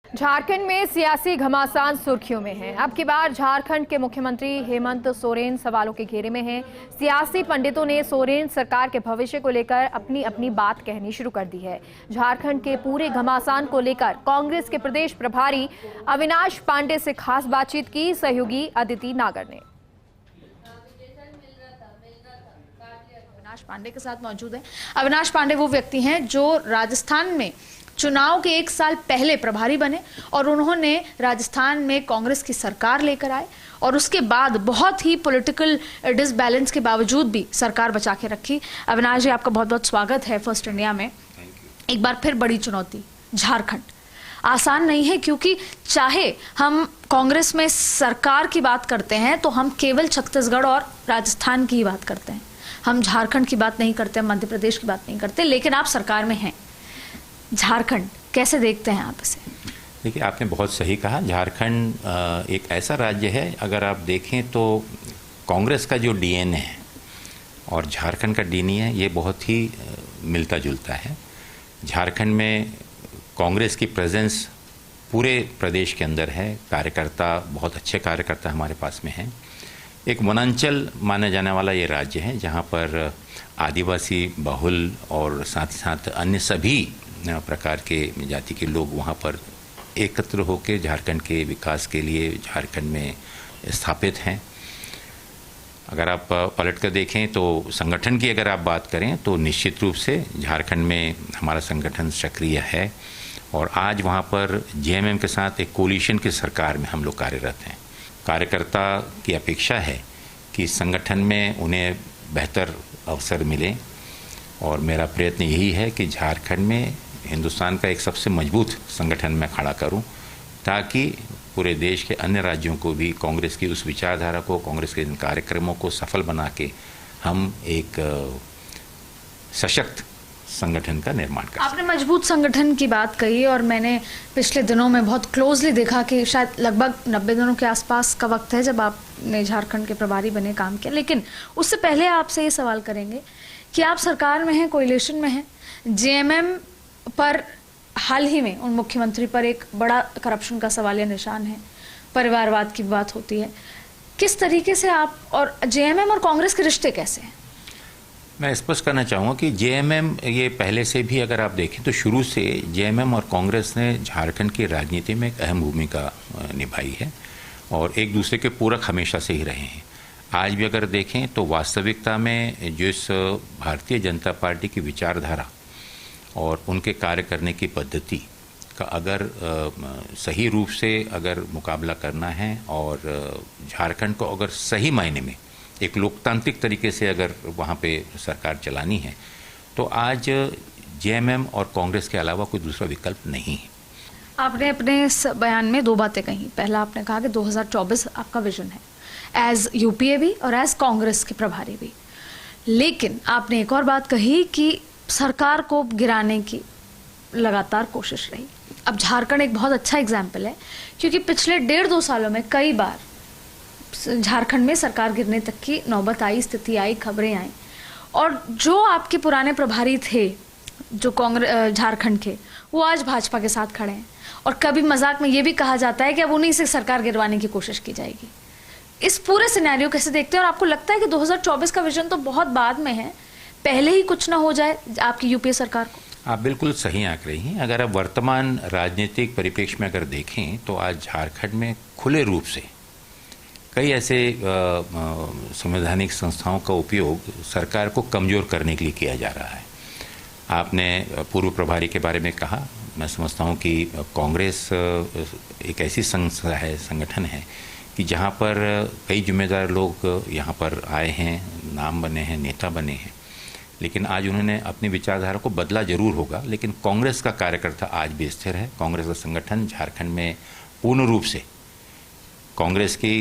झारखंड में सियासी घमासान सुर्खियों में है। अब की बार झारखंड के मुख्यमंत्री हेमंत सोरेन सवालों के घेरे में हैं। सियासी पंडितों ने सोरेन सरकार के भविष्य को लेकर अपनी अपनी बात कहनी शुरू कर दी है। झारखंड के पूरे घमासान को लेकर कांग्रेस के प्रदेश प्रभारी अविनाश पांडे से खास बातचीत की सहयोगी अदिति नागर ने। अविनाश पांडे के साथ मौजूद है। अविनाश पांडे वो व्यक्ति हैं जो राजस्थान में चुनाव के एक साल पहले प्रभारी बने और उन्होंने राजस्थान में कांग्रेस की सरकार लेकर आए और उसके बाद बहुत ही पॉलिटिकल डिसबैलेंस के बावजूद भी सरकार बचा के रखी। अविनाश जी, आपका बहुत बहुत स्वागत है फर्स्ट इंडिया में। एक बार फिर बड़ी चुनौती, झारखंड आसान नहीं है, क्योंकि चाहे हम कांग्रेस में सरकार की बात करते हैं तो हम केवल छत्तीसगढ़ और राजस्थान की ही बात करते हैं, हम झारखंड की बात नहीं करते, मध्य प्रदेश की बात नहीं करते, लेकिन आप सरकार में हैं। झारखंड कैसे देखते हैं आप इसे? देखिए, आपने बहुत सही कहा। झारखंड एक ऐसा राज्य है, अगर आप देखें तो कांग्रेस का जो डीएनए है और झारखंड का डीएनए ये बहुत ही मिलता जुलता है। झारखंड में कांग्रेस की प्रेजेंस पूरे प्रदेश के अंदर है। कार्यकर्ता, बहुत अच्छे कार्यकर्ता हमारे पास में हैं। एक वनांचल माना जाने वाला ये राज्य है, जहाँ पर आदिवासी बहुल और साथ ही साथ अन्य सभी प्रकार के जाति के लोग वहाँ पर एकत्र होकर झारखंड के विकास के लिए झारखंड में स्थापित हैं। अगर आप पलट कर देखें तो संगठन की अगर आप बात करें तो निश्चित रूप से झारखंड में हमारा संगठन सक्रिय है और आज वहाँ पर जेएमएम के साथ एक कोलिशन की सरकार में हम लोग कार्यरत हैं। कार्यकर्ता की अपेक्षा है कि संगठन में उन्हें बेहतर अवसर मिले और मेरा प्रयत्न यही है कि झारखंड में हिंदुस्तान का एक सबसे मजबूत संगठन मैं खड़ा करूं, ताकि पूरे देश के अन्य राज्यों को भी कांग्रेस की उस विचारधारा को, कांग्रेस के इन कार्यक्रमों को सफल बना के हम एक सशक्त संगठन का निर्माण कर। आपने मजबूत संगठन की बात कही और मैंने पिछले दिनों में बहुत क्लोजली देखा कि शायद लगभग 90 दिनों के आसपास का वक्त है जब आपने झारखंड के प्रभारी बने काम किया। लेकिन उससे पहले आपसे ये सवाल करेंगे कि आप सरकार में हैं, कोalition में हैं, जेएमएम पर हाल ही में उन मुख्यमंत्री पर एक बड़ा करप्शन का सवालिया निशान है, परिवारवाद की बात होती है। किस तरीके से आप और जेएमएम और कांग्रेस के रिश्ते कैसे हैं? मैं स्पष्ट करना चाहूँगा कि जेएमएम ये पहले से भी अगर आप देखें तो शुरू से जेएमएम और कांग्रेस ने झारखंड की राजनीति में एक अहम भूमिका निभाई है और एक दूसरे के पूरक हमेशा से ही रहे हैं। आज भी अगर देखें तो वास्तविकता में जिस भारतीय जनता पार्टी की विचारधारा और उनके कार्य करने की पद्धति का अगर सही रूप से अगर मुकाबला करना है और झारखंड को अगर सही मायने में एक लोकतांत्रिक तरीके से अगर वहाँ पे सरकार चलानी है तो आज जेएमएम और कांग्रेस के अलावा कोई दूसरा विकल्प नहीं है। आपने अपने इस बयान में दो बातें कही। पहला, आपने कहा कि 2024 आपका विजन है एज यूपीए भी और एज कांग्रेस के प्रभारी भी, लेकिन आपने एक और बात कही कि सरकार को गिराने की लगातार कोशिश रही। अब झारखंड एक बहुत अच्छा एग्जाम्पल है, क्योंकि पिछले 1.5-2 सालों में कई बार झारखंड में सरकार गिरने तक की नौबत आई, स्थिति आई, खबरें आई, और जो आपके पुराने प्रभारी थे जो कांग्रेस झारखंड के, वो आज भाजपा के साथ खड़े हैं और कभी मजाक में ये भी कहा जाता है कि अब उन्हीं से सरकार गिरवाने की कोशिश की जाएगी। इस पूरे सिनेरियो कैसे देखते हैं और आपको लगता है कि 2024 का विजन तो बहुत बाद में है, पहले ही कुछ ना हो जाए आपकी यूपीए सरकार को? आप बिल्कुल सही आंक रही हैं। अगर आप वर्तमान राजनीतिक परिप्रेक्ष्य में अगर देखें तो आज झारखंड में खुले रूप से कई ऐसे संवैधानिक संस्थाओं का उपयोग सरकार को कमज़ोर करने के लिए किया जा रहा है। आपने पूर्व प्रभारी के बारे में कहा। मैं समझता हूँ कि कांग्रेस एक ऐसी संस्था है, संगठन है कि जहाँ पर कई जिम्मेदार लोग यहाँ पर आए हैं, नाम बने हैं, नेता बने हैं, लेकिन आज उन्होंने अपनी विचारधारा को बदला जरूर होगा, लेकिन कांग्रेस का कार्यकर्ता आज भी स्थिर है। कांग्रेस का संगठन झारखंड में पूर्ण रूप से कांग्रेस की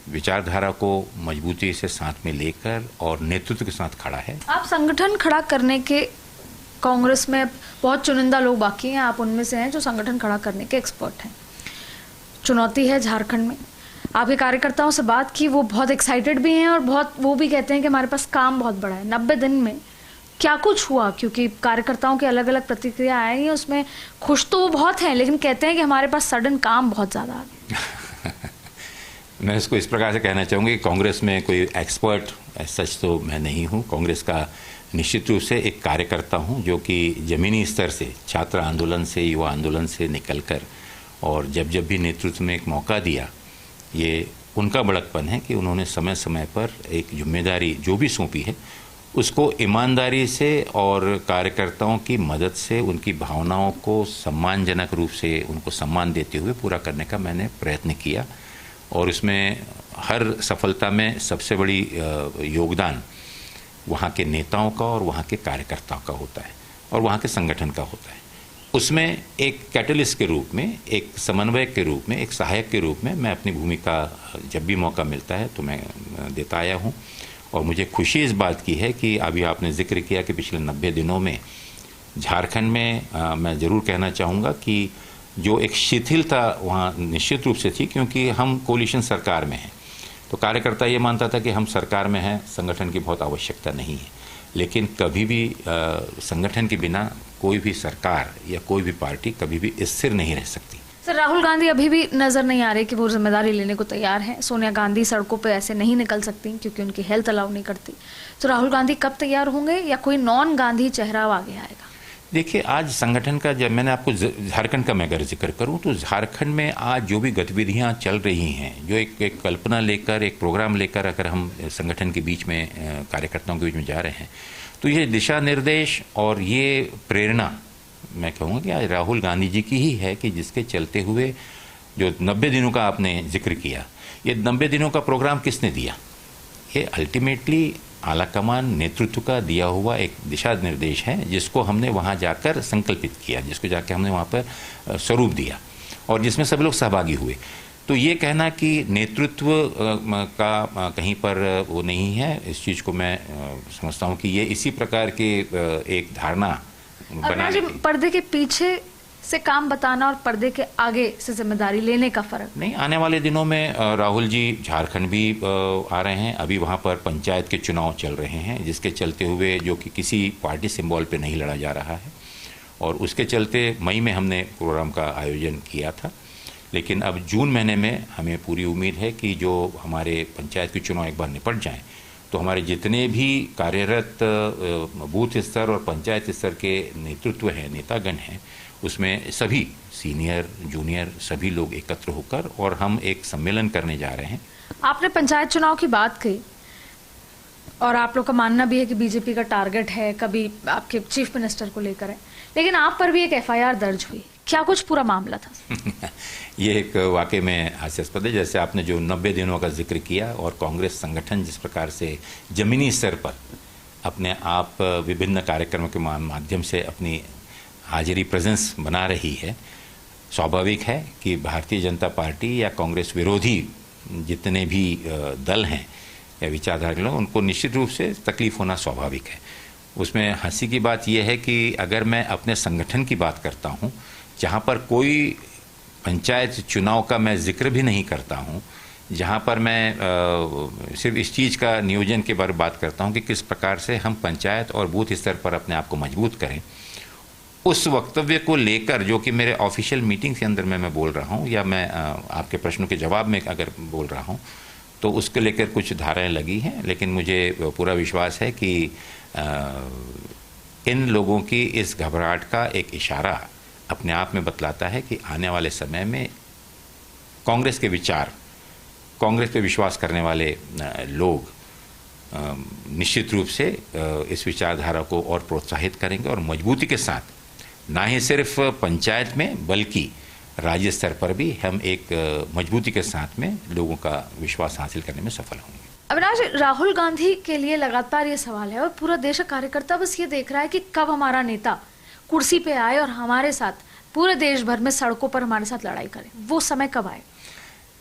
विचारधारा को मजबूती से साथ में लेकर और नेतृत्व के साथ खड़ा है। आप संगठन खड़ा करने के, कांग्रेस में बहुत चुनिंदा लोग बाकी हैं, आप उनमें से हैं जो संगठन खड़ा करने के एक्सपर्ट हैं। चुनौती है झारखंड में। आपके कार्यकर्ताओं से बात की, वो बहुत एक्साइटेड भी हैं और बहुत वो भी कहते हैं कि हमारे पास काम बहुत बड़ा है। 90 दिन में क्या कुछ हुआ? क्योंकि कार्यकर्ताओं की अलग अलग प्रतिक्रिया आई है, उसमें खुश तो वो बहुत हैं, लेकिन कहते हैं कि हमारे पास सडन काम बहुत ज़्यादा आ गया। मैं इसको इस प्रकार से कहना चाहूँगी, कांग्रेस में कोई एक्सपर्ट सच तो मैं नहीं हूँ। कांग्रेस का निश्चित रूप से एक कार्यकर्ता हूँ जो कि ज़मीनी स्तर से, छात्र आंदोलन से, युवा आंदोलन से निकलकर, और जब जब भी नेतृत्व में एक मौका दिया, ये उनका बड़कपन है कि उन्होंने समय समय पर एक जिम्मेदारी जो भी सौंपी है उसको ईमानदारी से और कार्यकर्ताओं की मदद से, उनकी भावनाओं को सम्मानजनक रूप से उनको सम्मान देते हुए पूरा करने का मैंने प्रयत्न किया। और उसमें हर सफलता में सबसे बड़ी योगदान वहाँ के नेताओं का और वहाँ के कार्यकर्ताओं का होता है और वहाँ के संगठन का होता है। उसमें एक कैटलिस्ट के रूप में, एक समन्वयक के रूप में, एक सहायक के रूप में मैं अपनी भूमिका जब भी मौका मिलता है तो मैं देता आया हूँ। और मुझे खुशी इस बात की है कि अभी आपने जिक्र किया कि पिछले 90 दिनों में झारखंड में मैं ज़रूर कहना चाहूँगा कि जो एक शिथिलता वहाँ निश्चित रूप से थी, क्योंकि हम कोलिशन सरकार में हैं, तो कार्यकर्ता ये मानता था कि हम सरकार में हैं, संगठन की बहुत आवश्यकता नहीं है। लेकिन कभी भी संगठन के बिना कोई भी सरकार या कोई भी पार्टी कभी भी स्थिर नहीं रह सकती। सर, राहुल गांधी अभी भी नजर नहीं आ रहे कि वो जिम्मेदारी लेने को तैयार हैं। सोनिया गांधी सड़कों पे ऐसे नहीं निकल सकती क्योंकि उनकी हेल्थ अलाउ नहीं करती। तो राहुल गांधी कब तैयार होंगे या कोई नॉन गांधी चेहरा आगे आएगा? देखिए, आज संगठन का, जब मैंने आपको झारखंड का मैं अगर जिक्र करूं तो झारखंड में आज जो भी गतिविधियां चल रही हैं, जो एक कल्पना लेकर, एक प्रोग्राम लेकर अगर हम संगठन के बीच में, कार्यकर्ताओं के बीच में जा रहे हैं, तो ये दिशा निर्देश और ये प्रेरणा मैं कहूँगा कि आज राहुल गांधी जी की ही है, कि जिसके चलते हुए जो 90 दिनों का आपने जिक्र किया, ये 90 दिनों का प्रोग्राम किसने दिया? ये अल्टीमेटली आलाकमान नेतृत्व का दिया हुआ एक दिशा निर्देश है, जिसको हमने वहाँ जाकर संकल्पित किया, जिसको जाकर हमने वहाँ पर स्वरूप दिया और जिसमें सब लोग सहभागी हुए। तो ये कहना कि नेतृत्व का कहीं पर वो नहीं है, इस चीज़ को मैं समझता हूँ कि ये इसी प्रकार के एक धारणा बनाने की, पर्दे के पीछे से काम बताना और पर्दे के आगे से जिम्मेदारी लेने का फर्क नहीं। आने वाले दिनों में राहुल जी झारखंड भी आ रहे हैं। अभी वहाँ पर पंचायत के चुनाव चल रहे हैं, जिसके चलते हुए, जो कि किसी पार्टी सिंबल पे नहीं लड़ा जा रहा है, और उसके चलते मई में हमने प्रोग्राम का आयोजन किया था। लेकिन अब जून महीने में हमें पूरी उम्मीद है कि जो हमारे पंचायत के चुनाव एक बार निपट जाएं, तो हमारे जितने भी कार्यरत बूथ स्तर और पंचायत स्तर के नेतृत्व हैं, नेतागण हैं, उसमें सभी सीनियर, जूनियर सभी लोग एकत्र होकर और हम एक सम्मेलन करने जा रहे हैं। आपने पंचायत चुनाव की बात कही और आप लोग का मानना भी है कि बीजेपी का टारगेट है, कभी आपके चीफ मिनिस्टर को लेकर है, लेकिन आप पर भी एक एफआईआर दर्ज हुई। क्या कुछ पूरा मामला था? ये एक वाकई में हास्यास्पद है। जैसे आपने जो 90 दिनों का जिक्र किया और कांग्रेस संगठन जिस प्रकार से जमीनी स्तर पर अपने आप विभिन्न कार्यक्रमों के माध्यम से अपनी हाजिरी, प्रेजेंस बना रही है, स्वाभाविक है कि भारतीय जनता पार्टी या कांग्रेस विरोधी जितने भी दल हैं या विचारधारा के लोग, उनको निश्चित रूप से तकलीफ होना स्वाभाविक है। उसमें हंसी की बात यह है कि अगर मैं अपने संगठन की बात करता हूं, जहां पर कोई पंचायत चुनाव का मैं जिक्र भी नहीं करता हूं, जहां पर मैं सिर्फ इस चीज़ का नियोजन के बारे में बात करता हूं कि किस प्रकार से हम पंचायत और बूथ स्तर पर अपने आप को मजबूत करें, उस वक्तव्य को लेकर जो कि मेरे ऑफिशियल मीटिंग के अंदर मैं बोल रहा हूं, या मैं आपके प्रश्नों के जवाब में अगर बोल रहा हूं, तो उसके लेकर कुछ धाराएं लगी हैं। लेकिन मुझे पूरा विश्वास है कि इन लोगों की इस घबराहट का एक इशारा अपने आप में बतलाता है कि आने वाले समय में कांग्रेस के विचार, कांग्रेस पे विश्वास करने वाले लोग निश्चित रूप से इस विचारधारा को और प्रोत्साहित करेंगे और मजबूती के साथ, ना ही सिर्फ पंचायत में बल्कि राज्य स्तर पर भी हम एक मजबूती के साथ में लोगों का विश्वास हासिल करने में सफल होंगे। अविनाश, राहुल गांधी के लिए लगातार ये सवाल है और पूरा देश कार्यकर्ता बस ये देख रहा है कि कब हमारा नेता कुर्सी पे आए और हमारे साथ पूरे देश भर में सड़कों पर हमारे साथ लड़ाई करे। वो समय कब आए?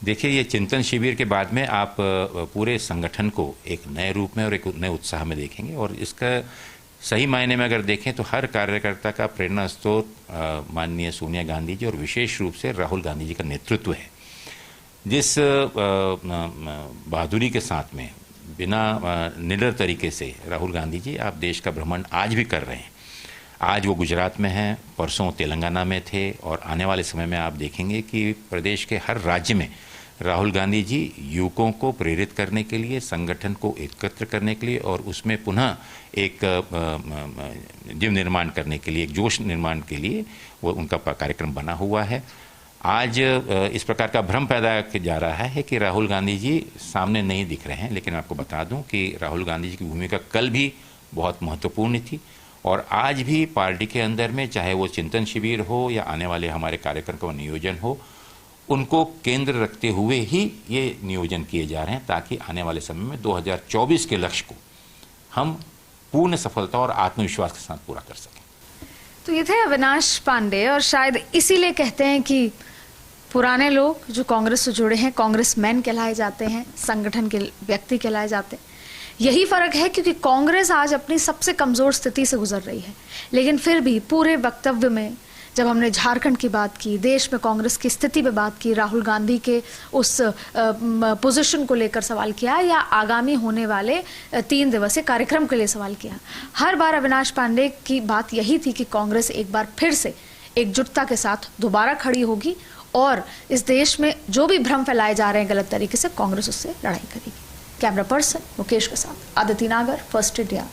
देखिए, ये चिंतन शिविर के बाद में आप पूरे संगठन को एक नए रूप में और एक नए उत्साह में देखेंगे, और इसका सही मायने में अगर देखें तो हर कार्यकर्ता का प्रेरणा स्रोत माननीय सोनिया गांधी जी और विशेष रूप से राहुल गांधी जी का नेतृत्व है। जिस बहादुरी के साथ में, बिना निडर तरीके से राहुल गांधी जी आप देश का भ्रमण आज भी कर रहे हैं। आज वो गुजरात में हैं, परसों तेलंगाना में थे और आने वाले समय में आप देखेंगे कि प्रदेश के हर राज्य में राहुल गांधी जी युवकों को प्रेरित करने के लिए, संगठन को एकत्र करने के लिए और उसमें पुनः एक जीव निर्माण करने के लिए, एक जोश निर्माण के लिए वो उनका कार्यक्रम बना हुआ है। आज इस प्रकार का भ्रम पैदा किया जा रहा है कि राहुल गांधी जी सामने नहीं दिख रहे हैं, लेकिन आपको बता दूं कि राहुल गांधी जी की भूमिका कल भी बहुत महत्वपूर्ण थी और आज भी पार्टी के अंदर में, चाहे वो चिंतन शिविर हो या आने वाले हमारे कार्यक्रम का नियोजन हो, उनको केंद्र रखते हुए ही ये नियोजन किए जा रहे हैं ताकि आने वाले समय में 2024 के लक्ष्य को हम पूर्ण सफलता और आत्मविश्वास के साथ पूरा कर सकें। तो ये थे अविनाश पांडे, और शायद इसीलिए कहते हैं कि पुराने लोग जो कांग्रेस से जुड़े हैं कांग्रेस मैन कहलाए जाते हैं, संगठन के व्यक्ति कहलाए जाते हैं। यही फर्क है क्योंकि कांग्रेस आज अपनी सबसे कमजोर स्थिति से गुजर रही है, लेकिन फिर भी पूरे वक्तव्य में जब हमने झारखंड की बात की, देश में कांग्रेस की स्थिति पे बात की, राहुल गांधी के उस पोजीशन को लेकर सवाल किया या आगामी होने वाले 3 दिवसीय कार्यक्रम के लिए सवाल किया, हर बार अविनाश पांडे की बात यही थी कि कांग्रेस एक बार फिर से एकजुटता के साथ दोबारा खड़ी होगी और इस देश में जो भी भ्रम फैलाए जा रहे हैं गलत तरीके से, कांग्रेस उससे लड़ाई करेगी। कैमरा पर्सन मुकेश के साथ आदिति नागर, फर्स्ट इंडिया।